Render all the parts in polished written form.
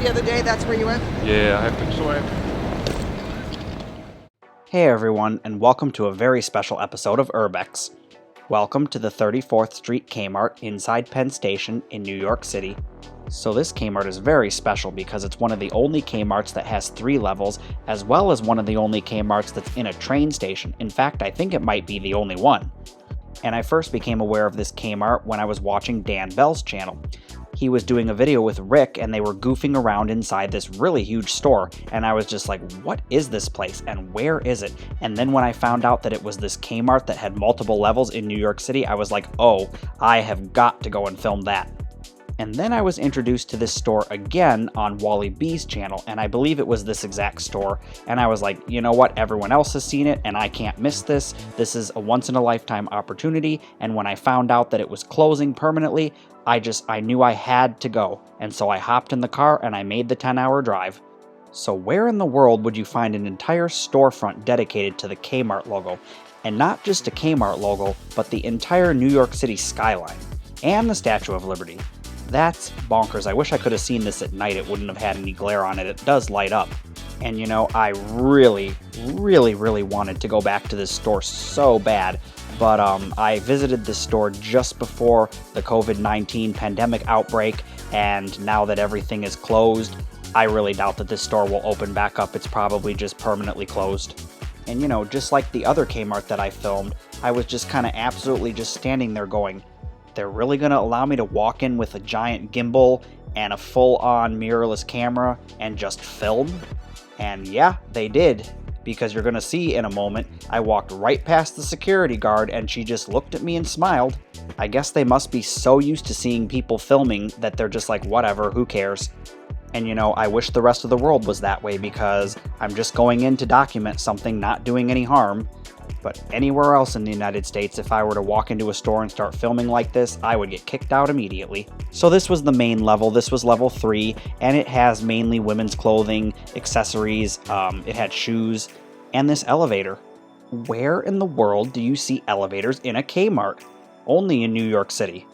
the other day, that's where you went? Yeah, I have to swim. Hey everyone, and welcome to a very special episode of Urbex. Welcome to the 34th Street Kmart inside Penn Station in New York City. So this Kmart is very special because it's one of the only Kmarts that has 3 levels, as well as one of the only Kmarts that's in a train station. In fact, I think it might be the only one. And I first became aware of this Kmart when I was watching Dan Bell's channel. He was doing a video with Rick and they were goofing around inside this really huge store, and I was just like, what is this place and where is it? And then when I found out that it was this Kmart that had multiple levels in New York City, I was like, oh, I have got to go and film that. And then I was introduced to this store again on Wally B's channel, and I believe it was this exact store, and I was like, you know what, everyone else has seen it, and I can't miss this. This is a once-in-a-lifetime opportunity, and when I found out that it was closing permanently, I knew I had to go, and so I hopped in the car and I made the 10-hour drive. So where in the world would you find an entire storefront dedicated to the Kmart logo? And not just a Kmart logo, but the entire New York City skyline, and the Statue of Liberty. That's bonkers. I wish I could have seen this at night. It wouldn't have had any glare on it. It does light up. And you know, I really wanted to go back to this store so bad. But I visited this store just before the COVID-19 pandemic outbreak, and now that everything is closed, I really doubt that this store will open back up. It's probably just permanently closed. And you know, just like the other Kmart that I filmed, I was just kind of absolutely just standing there going, they're really going to allow me to walk in with a giant gimbal and a full-on mirrorless camera and just film? And yeah, they did. Because you're going to see in a moment, I walked right past the security guard and she just looked at me and smiled. I guess they must be so used to seeing people filming that they're just like, whatever, who cares? And you know, I wish the rest of the world was that way because I'm just going in to document something, not doing any harm. But anywhere else in the United States, if I were to walk into a store and start filming like this, I would get kicked out immediately. So this was the main level. This was level 3, and it has mainly women's clothing, accessories, it had shoes, and this elevator. Where in the world do you see elevators in a Kmart? Only in New York City.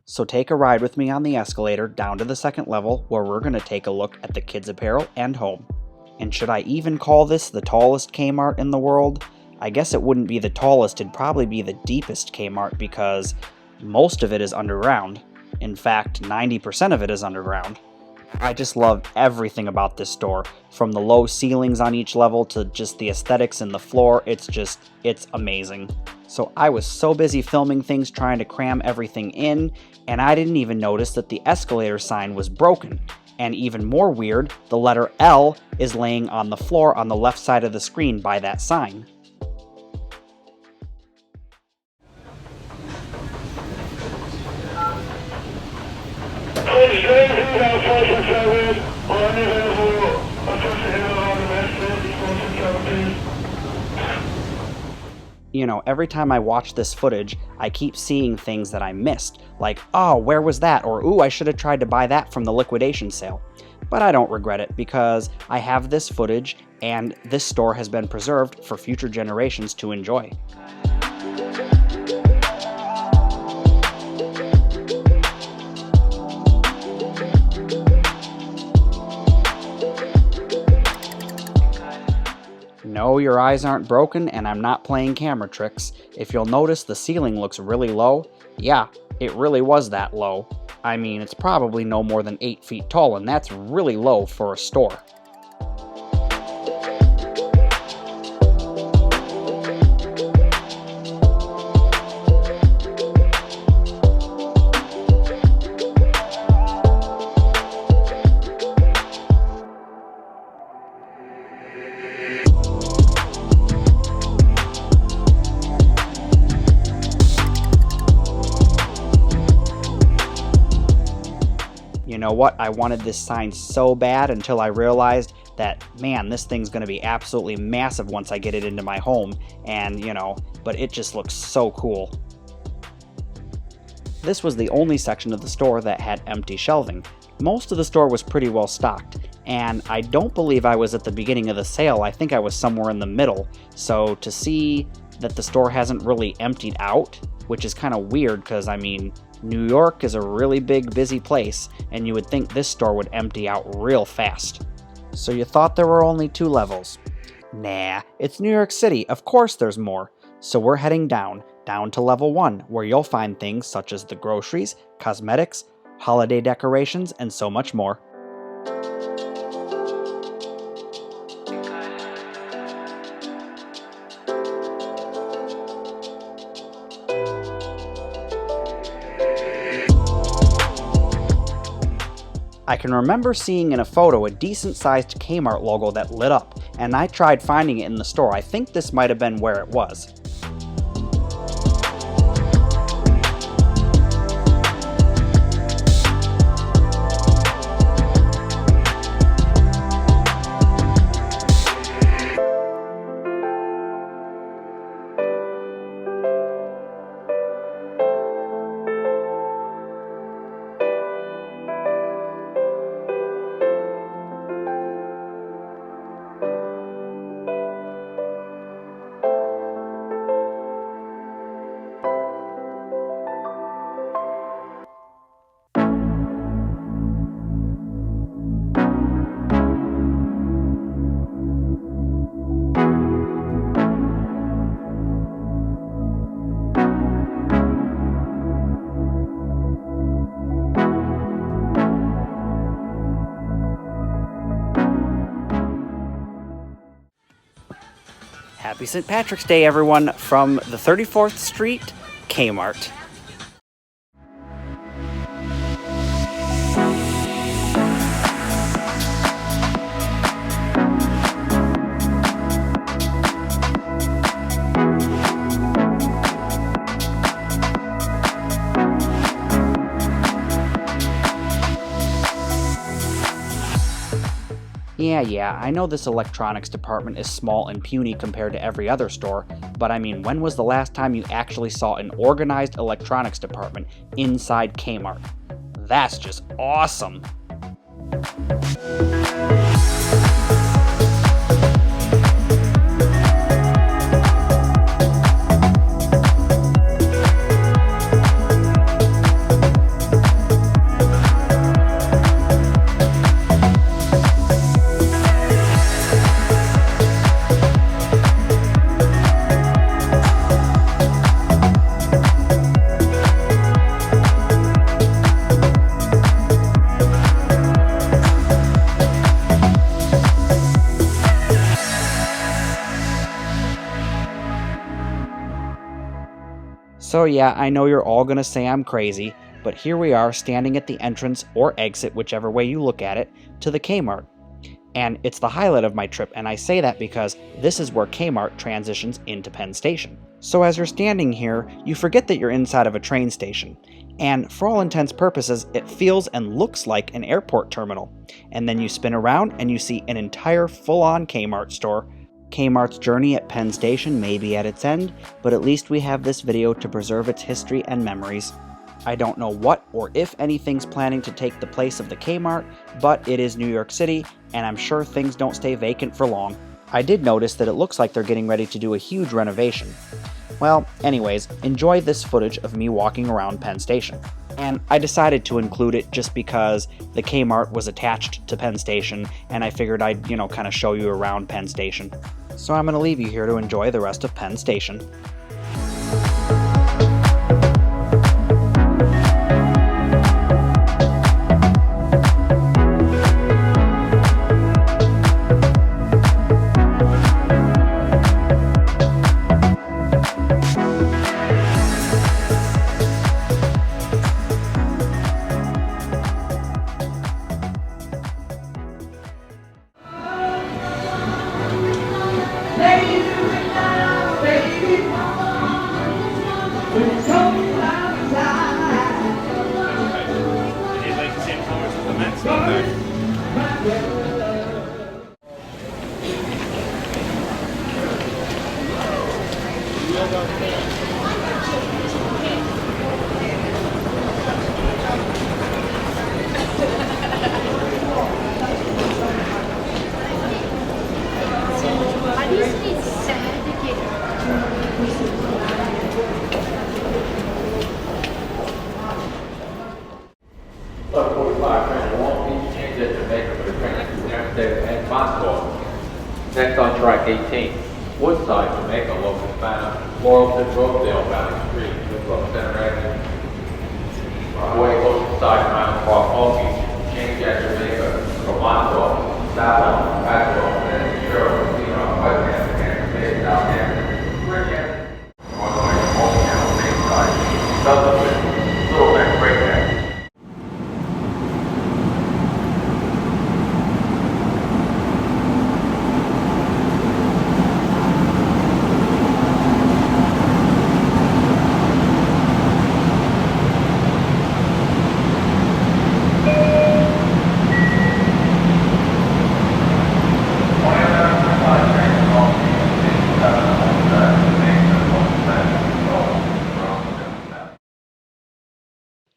So take a ride with me on the escalator down to the 2nd level where we're going to take a look at the kids' apparel and home. And should I even call this the tallest Kmart in the world? I guess it wouldn't be the tallest, it'd probably be the deepest Kmart because most of it is underground. In fact, 90% of it is underground. I just love everything about this store, from the low ceilings on each level to just the aesthetics in the floor. It's amazing. So I was so busy filming things trying to cram everything in, and I didn't even notice that the escalator sign was broken. And even more weird, the letter L is laying on the floor on the left side of the screen by that sign. You know, every time I watch this footage, I keep seeing things that I missed, like, oh, where was that? Or, ooh, I should have tried to buy that from the liquidation sale. But I don't regret it because I have this footage and this store has been preserved for future generations to enjoy. No, No, your eyes aren't broken and I'm not playing camera tricks. If you'll notice, the ceiling looks really low. Yeah, it really was that low. I mean, it's probably no more than 8 feet tall, and that's really low for a store. You know what? I wanted this sign so bad until I realized that, man, this thing's going to be absolutely massive once I get it into my home, and, but it just looks so cool. This was the only section of the store that had empty shelving. Most of the store was pretty well stocked, and I don't believe I was at the beginning of the sale. I think I was somewhere in the middle, so to see that the store hasn't really emptied out, which is kind of weird because, I mean, New York is a really big, busy place, and you would think this store would empty out real fast. So you thought there were only 2 levels? Nah, it's New York City, of course there's more. So we're heading down to level 1, where you'll find things such as the groceries, cosmetics, holiday decorations, and so much more. I can remember seeing in a photo a decent-sized Kmart logo that lit up, and I tried finding it in the store. I think this might have been where it was. Happy St. Patrick's Day, everyone, from the 34th Street Kmart. Yeah, I know this electronics department is small and puny compared to every other store, but I mean, when was the last time you actually saw an organized electronics department inside Kmart? That's just awesome! So yeah, I know you're all gonna say I'm crazy, but here we are standing at the entrance or exit, whichever way you look at it, to the Kmart. And it's the highlight of my trip, and I say that because this is where Kmart transitions into Penn Station. So as you're standing here, you forget that you're inside of a train station. And for all intents and purposes, it feels and looks like an airport terminal. And then you spin around and you see an entire full-on Kmart store. Kmart's journey at Penn Station may be at its end, but at least we have this video to preserve its history and memories. I don't know what or if anything's planning to take the place of the Kmart, but it is New York City, and I'm sure things don't stay vacant for long. I did notice that it looks like they're getting ready to do a huge renovation. Well, anyways, enjoy this footage of me walking around Penn Station. And I decided to include it just because the Kmart was attached to Penn Station, and I figured I'd, kind of show you around Penn Station. So I'm going to leave you here to enjoy the rest of Penn Station. Plus 45 train won't be changed at Jamaica for the train to Amsterdam and Montauk. Next on track 18, Woodside, Jamaica, local bound, Laurelton, Rosedale, Valley Street, Winslow Center Avenue. Way Oceanside, Mount Park, Long Beach, change at Jamaica for Montauk, Savon, Maxwell, and Sherwood, West Ham, Southampton, Bridgehampton. Northern Oaktown, Bayside, Sutherland, Little Neck, Breakdown.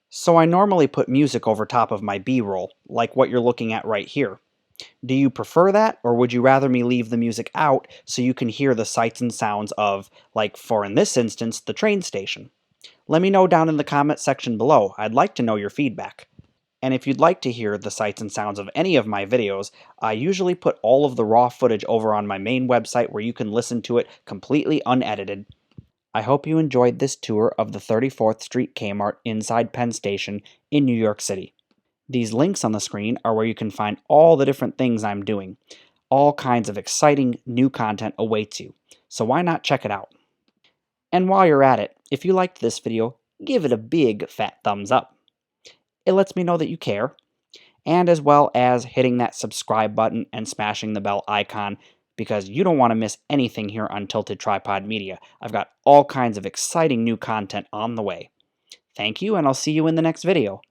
So I normally put music over top of my B-roll, like what you're looking at right here. Do you prefer that, or would you rather me leave the music out so you can hear the sights and sounds of, like for in this instance, the train station? Let me know down in the comment section below. I'd like to know your feedback. And if you'd like to hear the sights and sounds of any of my videos, I usually put all of the raw footage over on my main website where you can listen to it completely unedited. I hope you enjoyed this tour of the 34th Street Kmart inside Penn Station in New York City. These links on the screen are where you can find all the different things I'm doing. All kinds of exciting new content awaits you, so why not check it out? And while you're at it, if you liked this video, give it a big fat thumbs up. It lets me know that you care, and as well as hitting that subscribe button and smashing the bell icon, because you don't want to miss anything here on Tilted Tripod Media. I've got all kinds of exciting new content on the way. Thank you, and I'll see you in the next video.